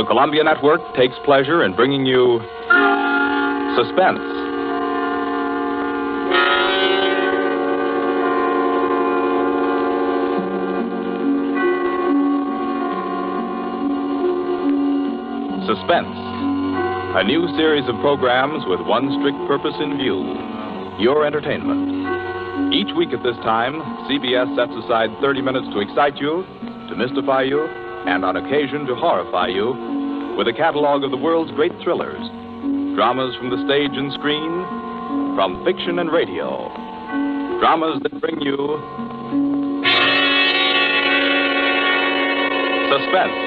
the Columbia Network takes pleasure in bringing you Suspense. Suspense, a new series of programs with one strict purpose in view, your entertainment. Each week at this time, CBS sets aside 30 minutes to excite you, to mystify you, and on occasion to horrify you with a catalog of the world's great thrillers, dramas from the stage and screen, from fiction and radio, dramas that bring you suspense.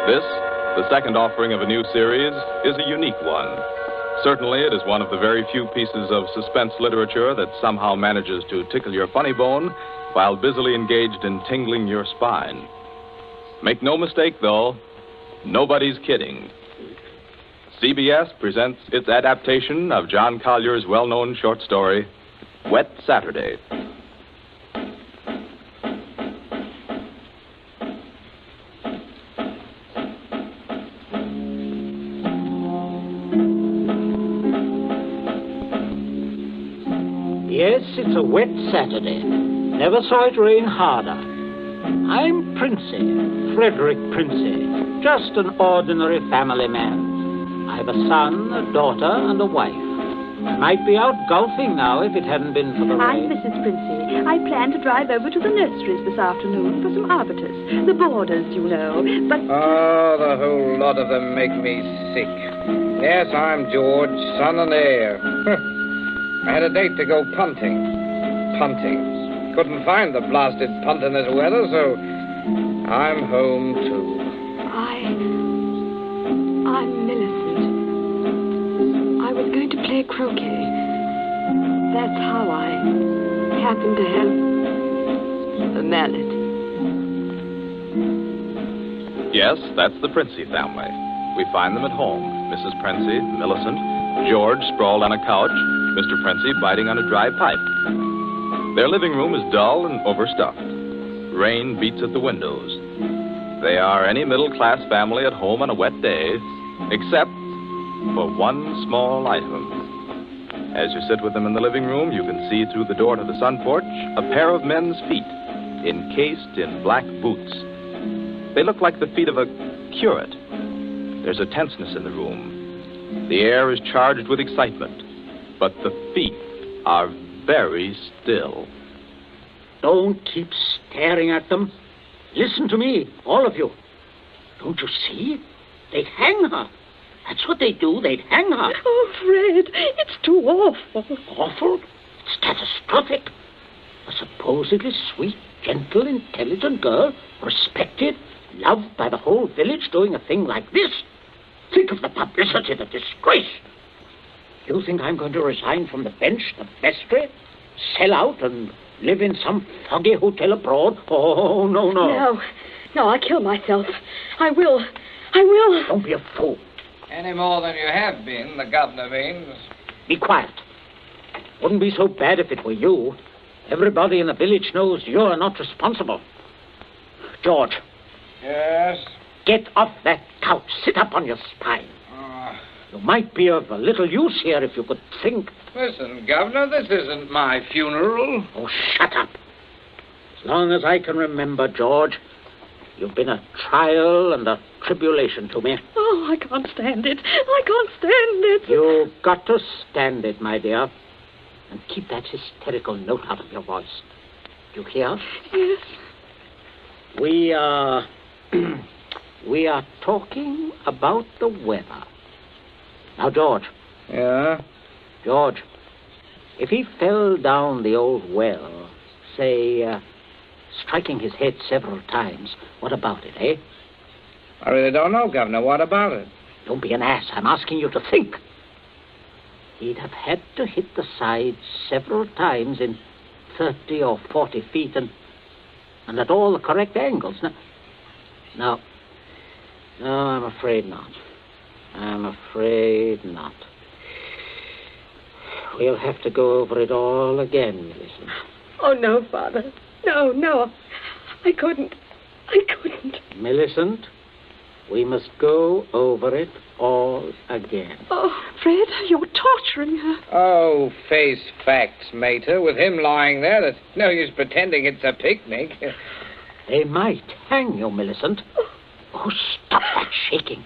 This, the second offering of a new series, is a unique one. Certainly, it is one of the very few pieces of suspense literature that somehow manages to tickle your funny bone while busily engaged in tingling your spine. Make no mistake, though, nobody's kidding. CBS presents its adaptation of John Collier's well-known short story, Wet Saturday. Yes, it's a wet Saturday. Never saw it rain harder. I'm Princey, Frederick Princey, just an ordinary family man. I have a son, a daughter, and a wife. I might be out golfing now if it hadn't been for the rain. I'm Mrs. Princey. I plan to drive over to the nurseries this afternoon for some arbutus. The borders, you know, but... Oh, the whole lot of them make me sick. Yes, I'm George, son and heir. I had a date to go punting. Couldn't find the blasted punt in this weather, so I'm home, too. I'm Millicent. I was going to play croquet. That's how I happened to have a mallet. Yes, that's the Princey family. We find them at home. Mrs. Princey, Millicent, George sprawled on a couch, Mr. Princey biting on a dry pipe. Their living room is dull and overstuffed. Rain beats at the windows. They are any middle-class family at home on a wet day, except for one small item. As you sit with them in the living room, you can see through the door to the sun porch a pair of men's feet, encased in black boots. They look like the feet of a curate. There's a tenseness in the room. The air is charged with excitement, but the feet are very still. Don't keep staring at them. Listen to me, all of you. Don't you see? They'd hang her. That's what they do. They'd hang her. Oh, Fred, it's too awful. Awful? It's catastrophic. A supposedly sweet, gentle, intelligent girl, respected, loved by the whole village, doing a thing like this. Think of the publicity, the disgrace. You think I'm going to resign from the bench, the vestry, sell out and live in some foggy hotel abroad? Oh, no. No, I'll kill myself. I will. Don't be a fool. Any more than you have been, the governor means. Be quiet. Wouldn't be so bad if it were you. Everybody in the village knows you're not responsible. George. Yes? Get off that couch. Sit up on your spine. You might be of a little use here if you could think. Listen, Governor, this isn't my funeral. Oh, shut up. As long as I can remember, George, you've been a trial and a tribulation to me. Oh, I can't stand it. You've got to stand it, my dear. And keep that hysterical note out of your voice. Do you hear? Yes. We are talking about the weather. Now, George. Yeah? George, if he fell down the old well, say, striking his head several times, what about it, eh? I really don't know, Governor. What about it? Don't be an ass. I'm asking you to think. He'd have had to hit the sides several times in 30 or 40 feet and at all the correct angles. No, I'm afraid not. We'll have to go over it all again, Millicent. Oh, no, Father. No. I couldn't. Millicent, we must go over it all again. Oh, Fred, you're torturing her. Oh, face facts, mater. With him lying there, there's no use pretending it's a picnic. They might hang you, Millicent. Oh, stop that shaking.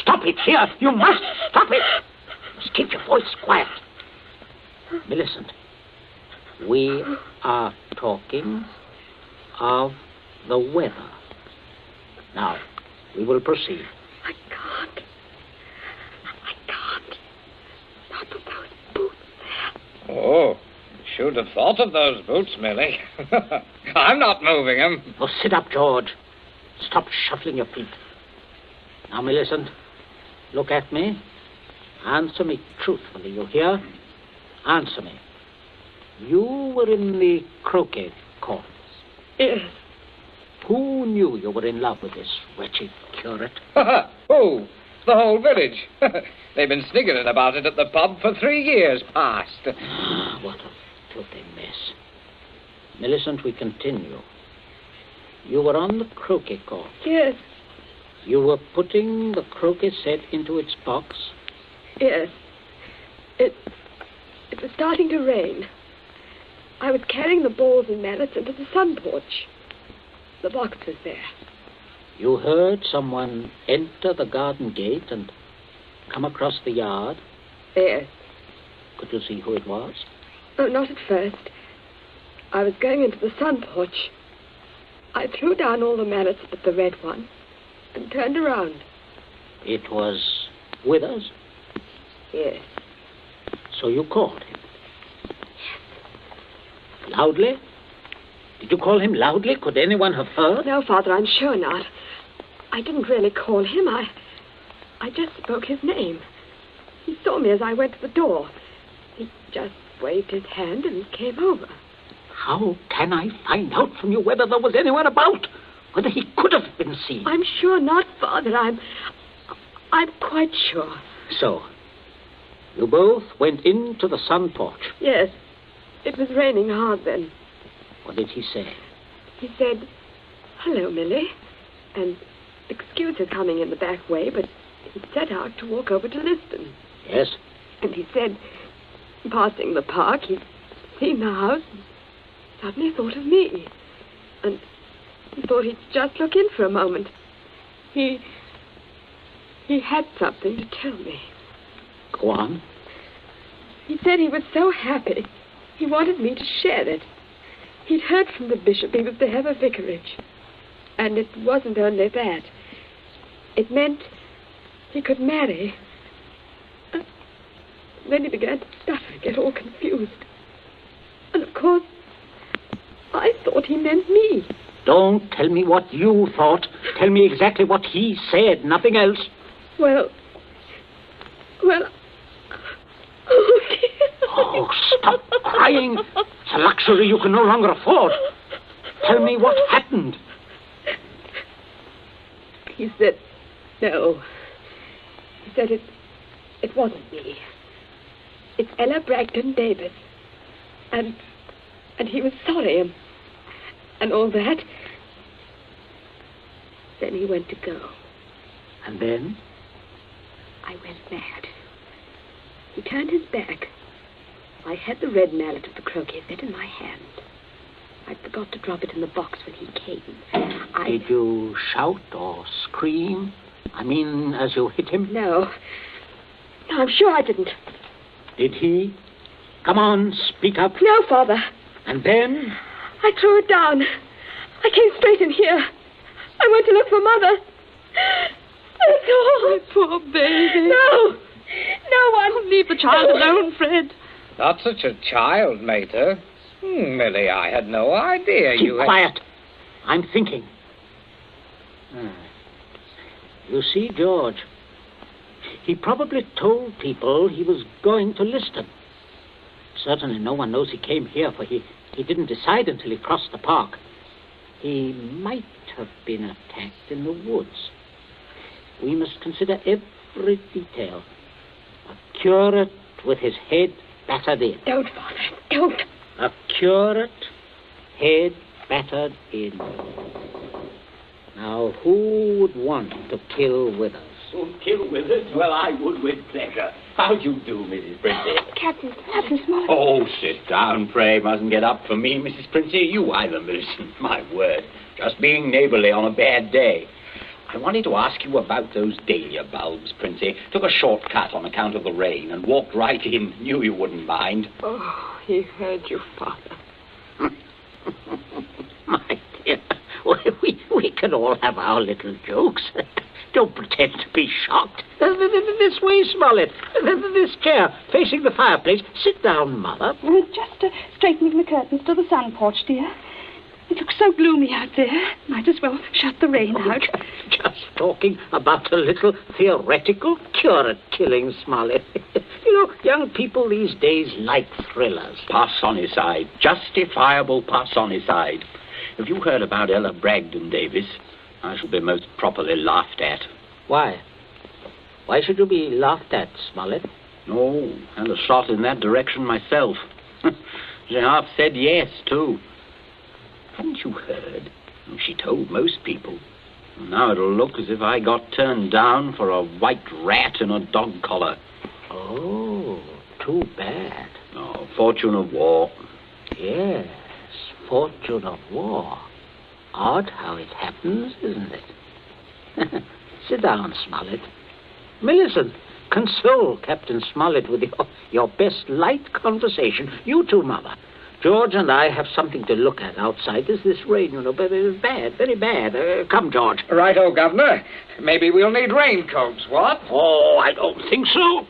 Stop it here. You must stop it. You must keep your voice quiet. Millicent, we are talking of the weather. Now, we will proceed. I can't. Not with those boots there. Oh, should have thought of those boots, Millie. I'm not moving them. Oh, sit up, George. Stop shuffling your feet. Now, Millicent, look at me. Answer me truthfully, you hear? Answer me. You were in the croquet courts. Yes. Who knew you were in love with this wretched curate? Oh, the whole village. They've been sniggering about it at the pub for 3 years past. What a filthy mess. Millicent, we continue. You were on the croquet court. Yes. You were putting the croquet set into its box. Yes. It was starting to rain. I was carrying the balls and mallets into the sun porch. The box was there. You heard someone enter the garden gate and come across the yard. Yes. Could you see who it was? Oh, not at first. I was going into the sun porch. I threw down all the mallets but the red one and turned around. It was Withers? Yes. So you called him? Yes. Loudly? Did you call him loudly? Could anyone have heard? No, Father, I'm sure not. I didn't really call him. I just spoke his name. He saw me as I went to the door. He just waved his hand and came over. How can I find out from you whether there was anyone about? Whether he could have been seen? I'm sure not, Father. I'm quite sure. So, you both went into the sun porch. Yes. It was raining hard then. What did he say? He said, "Hello, Millie," and excuse his coming in the back way, but he set out to walk over to Liston. Yes? And he said, passing the park, he'd seen the house and suddenly thought of me. And he thought he'd just look in for a moment. He had something to tell me. Go on. He said he was so happy, he wanted me to share it. He'd heard from the bishop he was to have a vicarage. And it wasn't only that. It meant he could marry. Then he began to stutter, get all confused. And of course, I thought he meant me. Don't tell me what you thought. Tell me exactly what he said, nothing else. Well, oh, dear. Oh, stop crying. It's a luxury you can no longer afford. Tell me what happened. He said, no. He said it wasn't me. It's Ella Bragdon Davis. And he was sorry and all that. Then he went to go. And then? I went mad. He turned his back. I had the red mallet of the croquet set in my hand. I forgot to drop it in the box when he came. Did you shout or scream? I mean, as you hit him? No, I'm sure I didn't. Did he? Come on, speak up. No, Father. And then? I threw it down. I came straight in here. I went to look for Mother. That's all. My poor baby. No one. Leave the child alone, Fred. Not such a child, mater. Millie, I had no idea Keep you had... quiet. I'm thinking. You see, George, he probably told people he was going to Liston. Certainly no one knows he came here, for he didn't decide until he crossed the park. He might have been attacked in the woods. We must consider every detail. A curate with his head battered in. Don't, Father, don't. A curate, head battered in. Now, who would want to kill Withers? Kill Withers? Well, I would with pleasure. How do you do, Mrs. Princey? Captain Smollett. Oh, sit down, pray. Mustn't get up for me, Mrs. Princey. You either, Millicent. My word. Just being neighbourly on a bad day. I wanted to ask you about those dahlia bulbs, Princey. Took a shortcut on account of the rain and walked right in. Knew you wouldn't mind. Oh, he heard you, Father. My dear, we can all have our little jokes. Don't pretend to be shocked. This way, Smollett. This chair, facing the fireplace. Sit down, Mother. Just straightening the curtains to the sun porch, dear. It looks so gloomy out there. Might as well shut the rain out. Just talking about a little theoretical cure at killing, Smollett. You know, young people these days like thrillers. Parsonicide. Justifiable parsonicide. Have you heard about Ella Bragdon, Davis? I shall be most properly laughed at. Why? Why should you be laughed at, Smollett? No, and a shot in that direction myself. She half said yes, too. Haven't you heard? She told most people. Now it'll look as if I got turned down for a white rat in a dog collar. Oh, too bad. Oh, fortune of war. Yes, fortune of war. Odd how it happens, isn't it? Sit down, Smollett. Millicent, console Captain Smollett with your best light conversation. You too, Mother. George and I have something to look at outside. There's this rain, you know, but it's bad, very bad. Come, George. Righto, Governor. Maybe we'll need raincoats, what? Oh, I don't think so.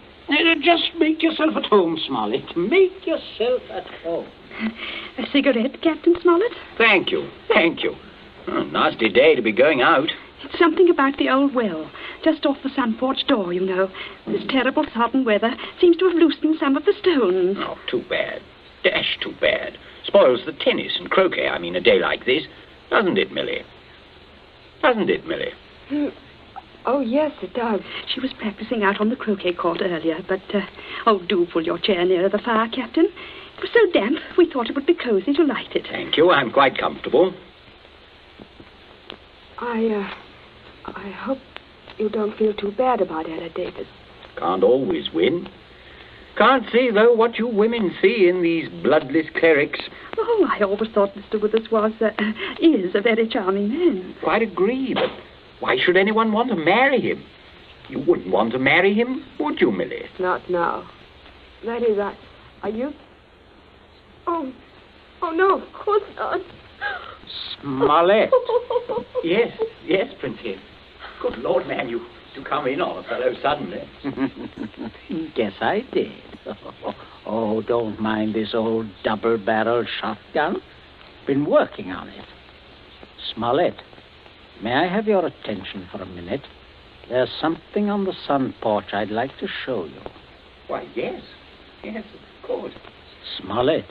Just make yourself at home, Smollett. Make yourself at home. A cigarette, Captain Smollett? Thank you, thank you. Nasty day to be going out. It's something about the old well, just off the sun porch door, you know. This terrible sodden weather seems to have loosened some of the stones. Oh, too bad. Dash too bad. Spoils the tennis and croquet, I mean, a day like this. Doesn't it, Millie? Doesn't it, Millie? Oh, yes, it does. She was practicing out on the croquet court earlier, but, do pull your chair nearer the fire, Captain. It was so damp, we thought it would be cozy to light it. Thank you, I'm quite comfortable. I hope you don't feel too bad about Ella Davis. Can't always win. Can't see, though, what you women see in these bloodless clerics. Oh, I always thought Mr. Withers is a very charming man. Quite agree, but why should anyone want to marry him? You wouldn't want to marry him, would you, Millie? Not now. That is, are you? Oh, no, of course not. Smollett. Yes, Princess. Good Lord, man, you come in on a fellow suddenly. Guess I did. Oh, don't mind this old double-barreled shotgun. Been working on it. Smollett, may I have your attention for a minute? There's something on the sun porch I'd like to show you. Why, yes, of course. Smollett,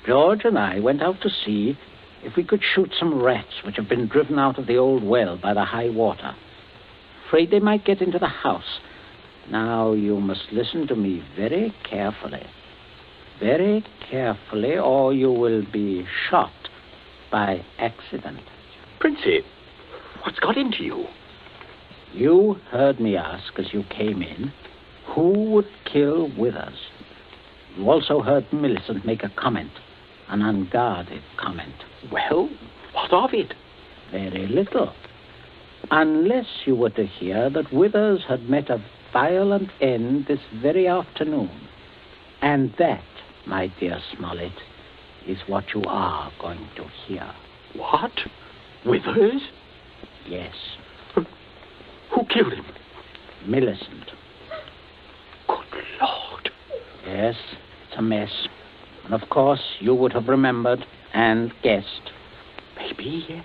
George and I went out to see if we could shoot some rats which have been driven out of the old well by the high water. Afraid they might get into the house. Now, you must listen to me very carefully. Very carefully, or you will be shot by accident. Princey, what's got into you? You heard me ask as you came in, who would kill Withers? You also heard Millicent make a comment, an unguarded comment. Well, what of it? Very little. Unless you were to hear that Withers had met a violent end this very afternoon. And that, my dear Smollett, is what you are going to hear. What? Withers? Yes. Who killed him? Millicent. Good Lord. Yes, it's a mess. And of course, you would have remembered and guessed. Maybe.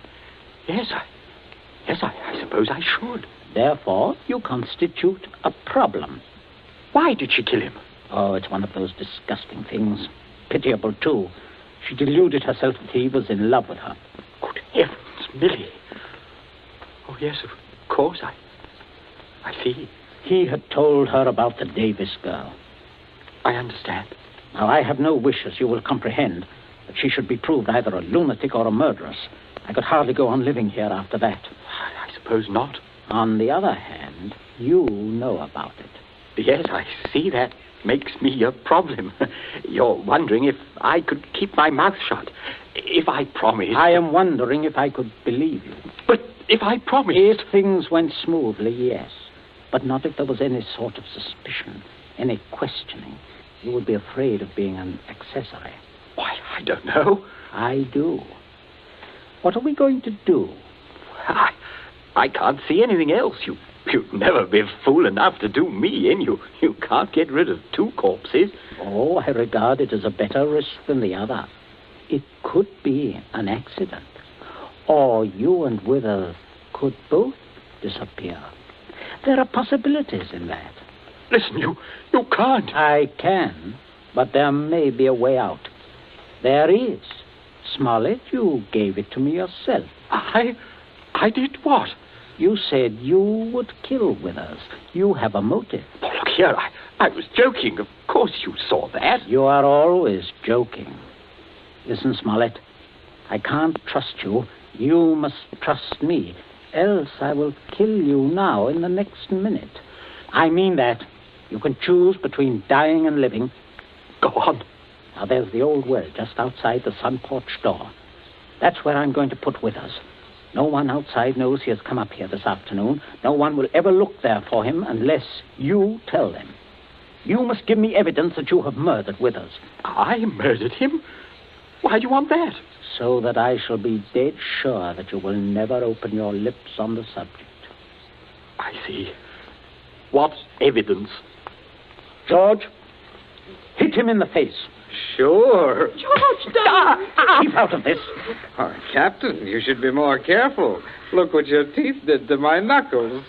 Yes, I suppose I should. Therefore, you constitute a problem. Why did she kill him? Oh, it's one of those disgusting things. Pitiable, too. She deluded herself that he was in love with her. Good heavens, Millie. Oh, yes, of course, I see. He had told her about the Davis girl. I understand. Now, I have no wish, as you will comprehend, that she should be proved either a lunatic or a murderess. I could hardly go on living here after that. I suppose not. On the other hand, you know about it. Yes, I see that makes me a problem. You're wondering if I could keep my mouth shut. If I promised... I am wondering if I could believe you. But if I promised... If things went smoothly, yes. But not if there was any sort of suspicion, any questioning. You would be afraid of being an accessory. Why, I don't know. I do. What are we going to do? I can't see anything else. You'd never be fool enough to do me in. You can't get rid of two corpses. Oh, I regard it as a better risk than the other. It could be an accident. Or you and Withers could both disappear. There are possibilities in that. Listen, you can't. I can, but there may be a way out. There is. Smollett, you gave it to me yourself. I did what? You said you would kill Withers. You have a motive. Oh, look here, I was joking. Of course you saw that. You are always joking. Listen, Smollett, I can't trust you. You must trust me. Else I will kill you now in the next minute. I mean that. You can choose between dying and living. Go on. Now, there's the old well just outside the sun porch door. That's where I'm going to put Withers. No one outside knows he has come up here this afternoon. No one will ever look there for him unless you tell them. You must give me evidence that you have murdered Withers. I murdered him? Why do you want that? So that I shall be dead sure that you will never open your lips on the subject. I see. What evidence? George, hit him in the face. Sure. George, don't! Keep out of this. Oh, Captain, you should be more careful. Look what your teeth did to my knuckles.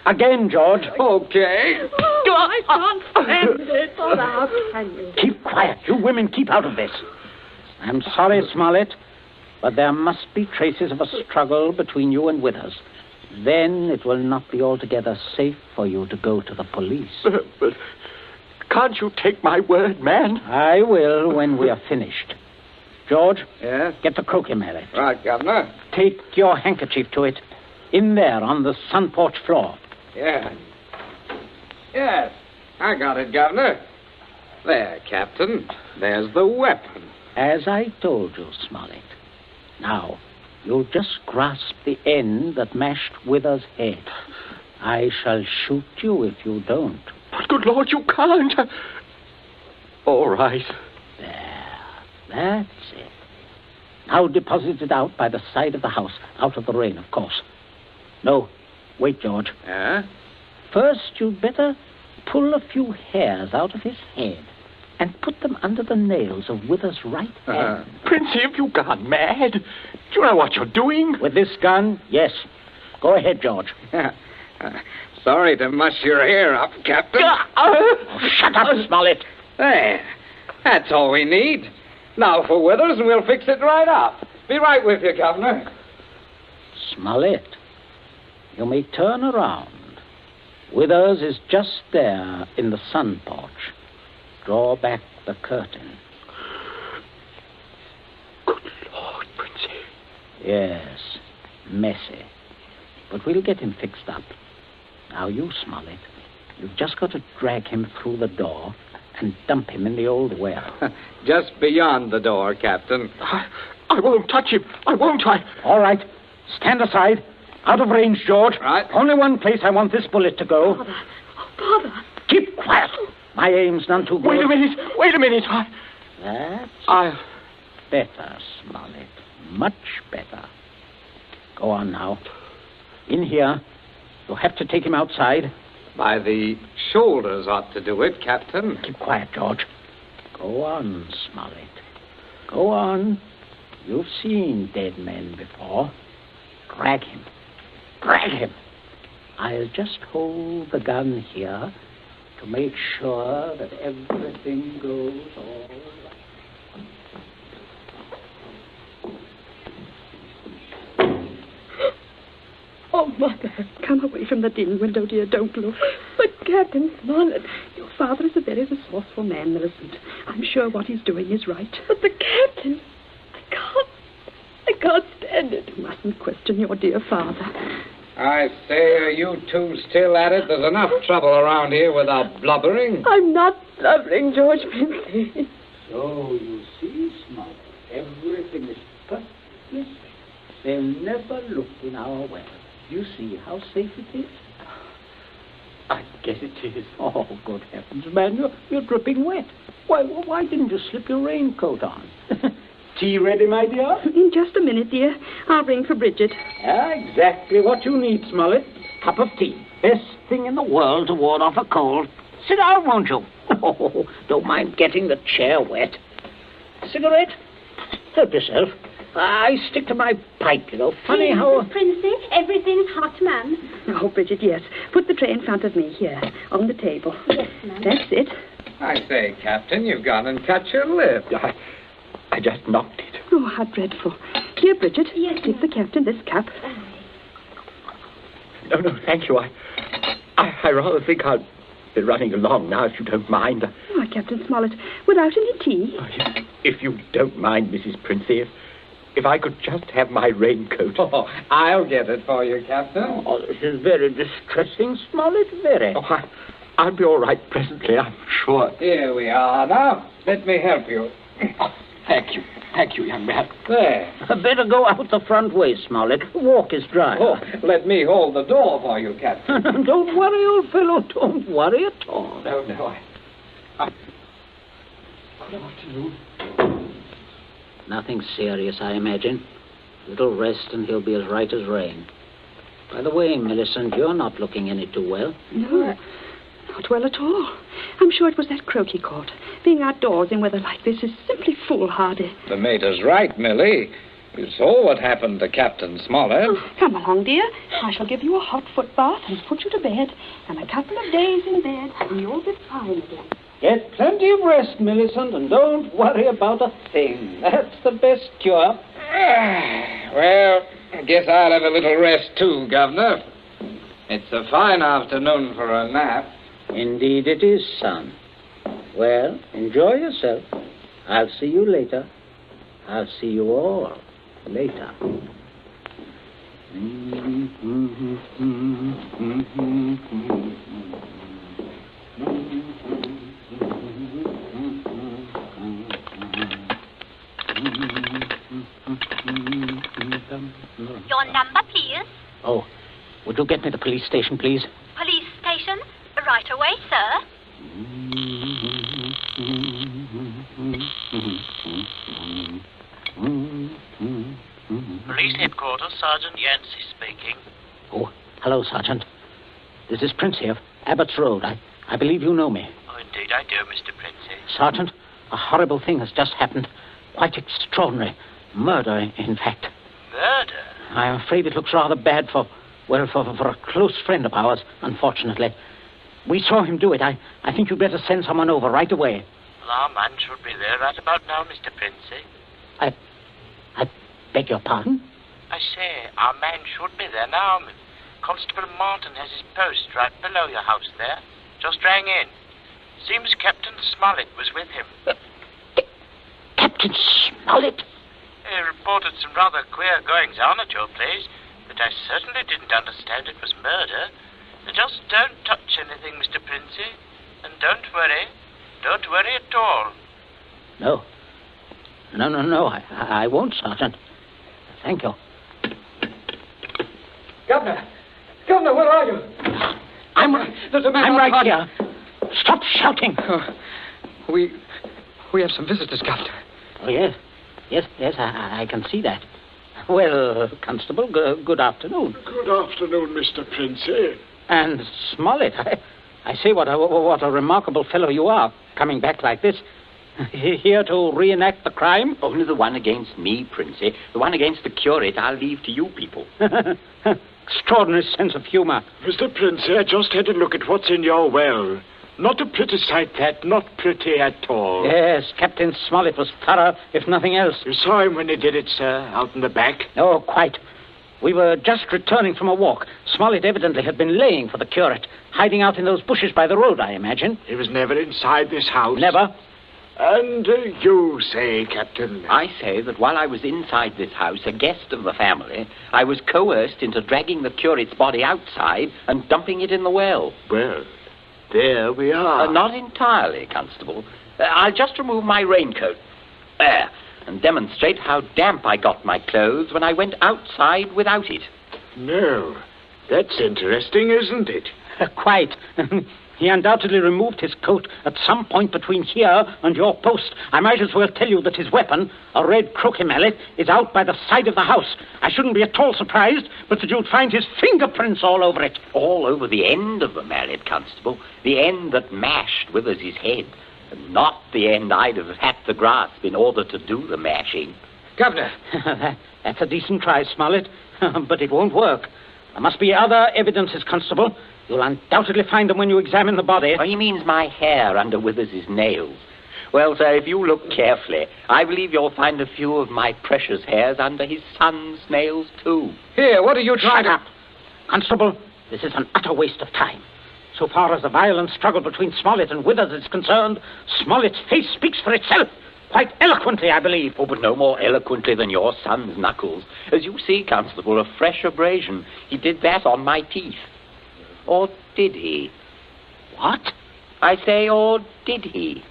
Again, George. Okay. Oh, I can't stand it. Oh, how can you? Keep quiet. You women, keep out of this. I'm sorry, Smollett, but there must be traces of a struggle between you and Withers. Then it will not be altogether safe for you to go to the police. But can't you take my word, man? I will when we are finished. George, Yes? get the croquet mallet. Right, Governor. Take your handkerchief to it. In there on the sun porch floor. Yeah. Yes, I got it, Governor. There, Captain. There's the weapon. As I told you, Smollett. Now, you just grasp the end that mashed Withers' head. I shall shoot you if you don't. But good Lord, you can't. All right. There. That's it. Now deposit it out by the side of the house, out of the rain, of course. No, wait, George. Yeah? First, you'd better pull a few hairs out of his head and put them under the nails of Withers' right hand. Princey, have you gone mad? Do you know what you're doing? With this gun, yes. Go ahead, George. Sorry to muss your hair up, Captain. Shut up, Smollett. There. That's all we need. Now for Withers, and we'll fix it right up. Be right with you, Governor. Smollett, you may turn around. Withers is just there in the sun porch. Draw back the curtain. Good Lord, Princey. Yes, messy. But we'll get him fixed up. Now you, Smollett, you've just got to drag him through the door and dump him in the old well. Just beyond the door, Captain. I won't touch him. I won't. All right. Stand aside. Out of range, George. Right. Only one place I want this bullet to go. Father. Oh, Father. Keep quiet. My aim's none too good. Wait a minute. That's better, Smollett. Much better. Go on now. In here. You'll have to take him outside. By the shoulders ought to do it, Captain. Keep quiet, George. Go on, Smollett. Go on. You've seen dead men before. Drag him. Drag him. I'll just hold the gun here to make sure that everything goes all right. Oh, Mother, come away from the dim window, dear. Don't look. But Captain Smollett. Your father is a very resourceful man, Millicent. I'm sure what he's doing is right. But the Captain. can't stand it. You mustn't question your dear father. I say, are you two still at it? There's enough trouble around here without blubbering. I'm not blubbering, George Princey. So, you see, Small, everything is perfectly safe. They'll never look in our well. You see how safe it is? I guess it is. Oh, good heavens, man, you're dripping wet. Why didn't you slip your raincoat on? Tea ready, my dear? In just a minute, dear. I'll ring for Bridget. Yeah, exactly what you need, Smollett. Cup of tea. Best thing in the world to ward off a cold. Sit down, won't you? Oh, don't mind getting the chair wet. Cigarette? Help yourself. I stick to my pipe, you know. Funny how... Mrs. Princey, everything's hot, ma'am. Oh, Bridget, yes. Put the tray in front of me here, on the table. Yes, ma'am. That's it. I say, Captain, you've gone and cut your lip. I just knocked it. Oh, how dreadful. Here, Bridget, Yes, give the captain this cup. No, thank you. I rather think I'll be running along now, if you don't mind. Oh, Captain Smollett, without any tea? If you don't mind, Mrs. Princey, if I could just have my raincoat. Oh, I'll get it for you, Captain. Oh, this is very distressing, Smollett, very. Oh, I'll be all right presently, I'm sure. Here we are now. Let me help you. Oh, thank you, young man. There. Better go out the front way, Smollett. The walk is dry. Oh, let me hold the door for you, Captain. Don't worry, old fellow. Don't worry at all. No, Good afternoon. Nothing serious, I imagine. Little rest and he'll be as right as rain. By the way, Millicent, you're not looking any too well. No, not well at all. I'm sure it was that croquet court. Being outdoors in weather like this is simply foolhardy. The mater's right, Millie. You saw what happened to Captain Smollett. Oh, come along, dear. I shall give you a hot foot bath and put you to bed. And a couple of days in bed, and you'll be fine again. Get plenty of rest, Millicent, and don't worry about a thing. That's the best cure. Well, I guess I'll have a little rest too, Governor. It's a fine afternoon for a nap. Indeed it is, son. Well, enjoy yourself. I'll see you later. I'll see you all later. Your number, please. Oh, would you get me the police station, please? Police station. Right away, sir. Police headquarters, Sergeant Yancey speaking. Oh, hello, Sergeant. This is Prince here, Abbott's Road. I believe you know me. Oh, indeed I do, Mr. Princey. Sergeant, a horrible thing has just happened. Quite extraordinary. Murder, in fact. Murder? I'm afraid it looks rather bad for a close friend of ours, unfortunately. We saw him do it. I think you'd better send someone over right away. Well, our man should be there right about now, Mr. Princey. I beg your pardon? I say, our man should be there now. Constable Martin has his post right below your house there. Just rang in. Seems Captain Smollett was with him. Captain Smollett? He reported some rather queer goings-on at your place, but I certainly didn't understand it was murder. Just don't touch anything, Mr. Princey. And don't worry. Don't worry at all. No. No. I won't, Sergeant. Thank you. Governor, where are you? There's a man I'm right outside. here. Stop shouting. We have some visitors, Governor. Oh, yes. Yes, I can see that. Well, Constable, good afternoon. Good afternoon, Mr. Princey. And Smollett, I say what a remarkable fellow you are, coming back like this. Here to reenact the crime? Only the one against me, Princey. The one against the curate I'll leave to you people. Extraordinary sense of humor. Mr. Princey, I just had a look at what's in your well. Not a pretty sight, that. Not pretty at all. Yes, Captain Smollett was thorough, if nothing else. You saw him when he did it, sir, out in the back? Oh, quite. We were just returning from a walk. Smollett evidently had been laying for the curate, hiding out in those bushes by the road, I imagine. He was never inside this house? Never. And you say, Captain? I say that while I was inside this house, a guest of the family, I was coerced into dragging the curate's body outside and dumping it in the well. Well, there we are. Not entirely, Constable. I'll just remove my raincoat. There. And demonstrate how damp I got my clothes when I went outside without it. No. That's interesting, isn't it? Quite. He undoubtedly removed his coat at some point between here and your post. I might as well tell you that his weapon, a red croquet mallet, is out by the side of the house. I shouldn't be at all surprised, but that you'd find his fingerprints all over it. All over the end of the mallet, Constable. The end that mashed Withers' head. And not the end I'd have had to grasp in order to do the mashing. Governor. That's a decent try, Smollett, but it won't work. There must be other evidences, Constable. You'll undoubtedly find them when you examine the body. Oh, he means my hair under Withers' nails. Well, sir, if you look carefully, I believe you'll find a few of my precious hairs under his son's nails, too. Here, what are you trying Shut up. Constable, this is an utter waste of time. So far as the violent struggle between Smollett and Withers is concerned, Smollett's face speaks for itself. Quite eloquently, I believe. Oh, but no more eloquently than your son's knuckles. As you see, Constable, a fresh abrasion. He did that on my teeth. Or did he? What? I say, or did he?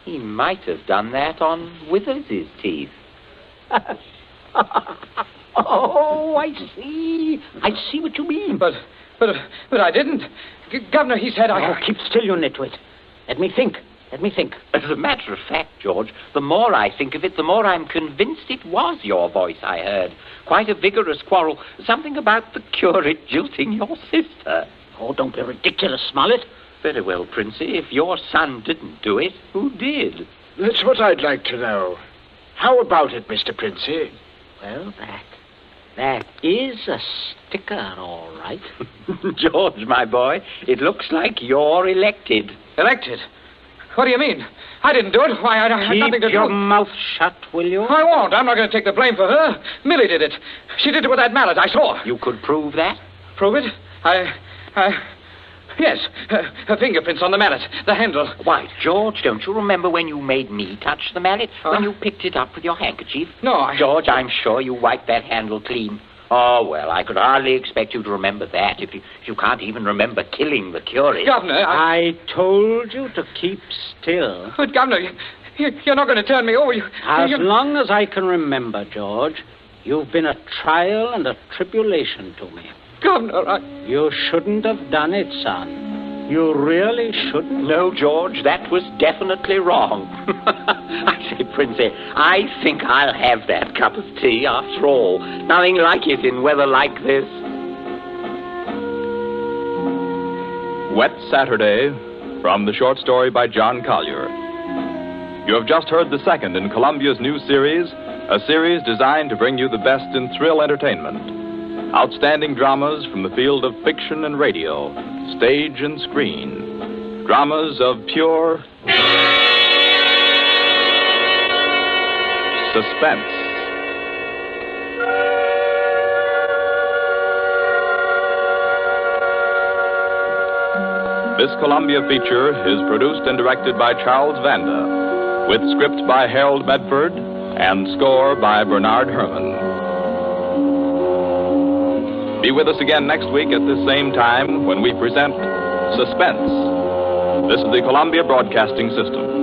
He might have done that on Withers' teeth. Oh, I see. I see what you mean. But I didn't. Governor, he said I... Oh, keep still, you nitwit. Let me think. As a matter of fact, George, the more I think of it, the more I'm convinced it was your voice I heard. Quite a vigorous quarrel. Something about the curate jilting your sister. Oh, don't be ridiculous, Smollett. Very well, Princey. If your son didn't do it, who did? That's what I'd like to know. How about it, Mr. Princey? Well, that is a sticker, all right. George, my boy, it looks like you're elected. Elected? What do you mean? I didn't do it. Why, I had nothing to do. Keep your mouth shut, will you? I won't. I'm not going to take the blame for her. Millie did it. She did it with that mallet. I saw. You could prove that? Prove it? Yes. Her fingerprints on the mallet. The handle. Why, George, don't you remember when you made me touch the mallet? When you picked it up with your handkerchief? No, George, I'm sure you wiped that handle clean. Oh, well, I could hardly expect you to remember that if you can't even remember killing the curate. Governor, I told you to keep still. But, Governor, you're not going to turn me over. As long as I can remember, George, you've been a trial and a tribulation to me. Governor, You shouldn't have done it, son. You really shouldn't. No, George, that was definitely wrong. I say, Princey, I think I'll have that cup of tea after all. Nothing like it in weather like this. Wet Saturday, from the short story by John Collier. You have just heard the second in Columbia's new series, a series designed to bring you the best in thrill entertainment. Outstanding dramas from the field of fiction and radio, stage and screen. Dramas of pure suspense. This Columbia feature is produced and directed by Charles Vanda, with script by Harold Medford and score by Bernard Herrmann. Be with us again next week at this same time when we present Suspense. This is the Columbia Broadcasting System.